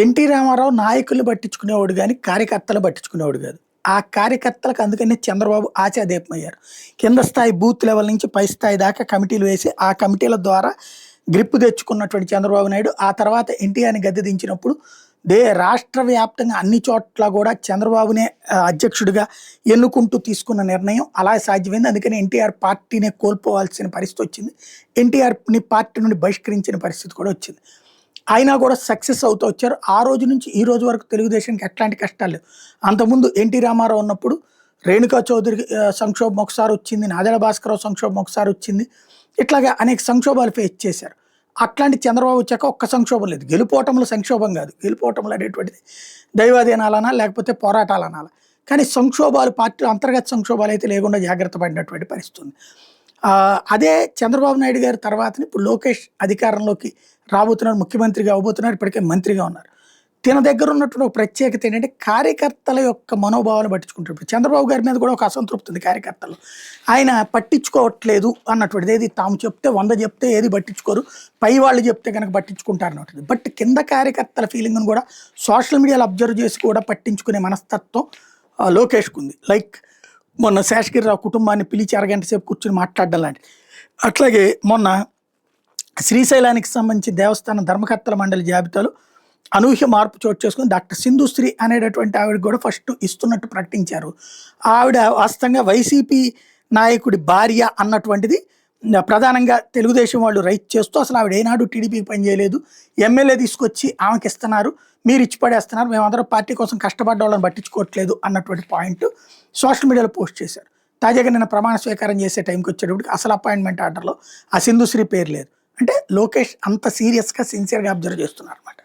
NT Ramarao నాయకుల్ని పట్టించుకునేవాడు గానీ, కార్యకర్తలు పట్టించుకునేవాడు కాదు. ఆ కార్యకర్తలకు అందుకనే చంద్రబాబు ఆశాదీపమయ్యారు. కింద స్థాయి బూత్ లెవెల్ నుంచి పై స్థాయి దాకా కమిటీలు వేసి, ఆ కమిటీల ద్వారా గ్రిప్ తెచ్చుకున్నటువంటి చంద్రబాబు నాయుడు, ఆ తర్వాత ఎన్టీఆర్‌ని గద్దె దించినప్పుడు రాష్ట్ర వ్యాప్తంగా అన్ని చోట్ల కూడా చంద్రబాబునే అధ్యక్షుడిగా ఎన్నుకుంటూ తీసుకున్న నిర్ణయం అలా సాధ్యమైంది. అందుకని ఎన్టీఆర్ పార్టీనే కోల్పోవాల్సిన పరిస్థితి వచ్చింది. ఎన్టీఆర్‌ని పార్టీ నుండి బహిష్కరించిన పరిస్థితి కూడా వచ్చింది. అయినా కూడా సక్సెస్ అవుతూ వచ్చారు. ఆ రోజు నుంచి ఈ రోజు వరకు తెలుగుదేశానికి ఎట్లాంటి కష్టాలు లేవు. అంతకుముందు ఎన్టీ రామారావు ఉన్నప్పుడు రేణుకా చౌదరి సంక్షోభం ఒకసారి వచ్చింది. నాదెళ్ల భాస్కరరావు సంక్షోభం ఒకసారి వచ్చింది. ఇట్లాగా అనేక సంక్షోభాలు ఫేస్ చేశారు. అట్లాంటి చంద్రబాబు వచ్చాక ఒక్క సంక్షోభం లేదు. గెలుపోవటంలో సంక్షోభం కాదు. గెలుపోవటంలో అనేటువంటిది దైవాధీనాలనా లేకపోతే పోరాటాలనాలా. కానీ సంక్షోభాలు పార్టీలో అంతర్గత సంక్షోభాలు అయితే లేకుండా జాగ్రత్త పడినటువంటి పరిస్థితి ఉంది. అదే చంద్రబాబు నాయుడు గారి తర్వాతని ఇప్పుడు లోకేష్ అధికారంలోకి రాబోతున్నారు, ముఖ్యమంత్రిగా అవ్వబోతున్నారు, ఇప్పటికే మంత్రిగా ఉన్నారు. తిన దగ్గర ఉన్నటువంటి ఒక ప్రత్యేకత ఏంటంటే కార్యకర్తల యొక్క మనోభావాలను పట్టించుకుంటారు. ఇప్పుడు చంద్రబాబు గారి మీద కూడా ఒక అసంతృప్తి ఉంది కార్యకర్తలు. ఆయన పట్టించుకోవట్లేదు అన్నటువంటిది. ఏది తాము చెప్తే 100 చెప్తే ఏది పట్టించుకోరు, పై వాళ్ళు చెప్తే కనుక పట్టించుకుంటారు అన్నటువంటిది. బట్ కింద కార్యకర్తల ఫీలింగ్ను కూడా సోషల్ మీడియాలో అబ్జర్వ్ చేసి కూడా పట్టించుకునే మనస్తత్వం లోకేష్కు ఉంది. లైక్ మొన్న శేషగిరిరావు కుటుంబాన్ని పిలిచి అరగంట సేపు కూర్చొని మాట్లాడడం లాంటిది. అట్లాగే మొన్న శ్రీశైలానికి సంబంధించి దేవస్థానం ధర్మకర్తల మండలి జాబితాలో అనూహ్య మార్పు చోటు చేసుకుని డాక్టర్ సింధుశ్రీ అనేటటువంటి ఆవిడకి కూడా ఫస్ట్ ఇస్తున్నట్టు ప్రకటించారు. ఆవిడ వాస్తవంగా వైసీపీ నాయకుడి భార్య అన్నటువంటిది ప్రధానంగా తెలుగుదేశం వాళ్ళు రైట్ చేస్తూ, అసలు ఆవిడ ఏనాడు టీడీపీకి పనిచేయలేదు, ఎమ్మెల్యే తీసుకొచ్చి ఆమెకి ఇస్తున్నారు, మీరు ఇచ్చి పడేస్తున్నారు, మేమందరం పార్టీ కోసం కష్టపడ్డ వాళ్ళని పట్టించుకోవట్లేదు అన్నటువంటి పాయింట్ సోషల్ మీడియాలో పోస్ట్ చేశారు. తాజాగా నిన్న ప్రమాణ స్వీకారం చేసే టైంకి వచ్చేటప్పటికి అసలు అపాయింట్మెంట్ ఆర్డర్లో ఆ సింధుశ్రీ పేరు లేదు. అంటే లోకేష్ అంత సీరియస్గా సిన్సియర్గా అబ్జర్వ్ చేస్తున్నారు అనమాట.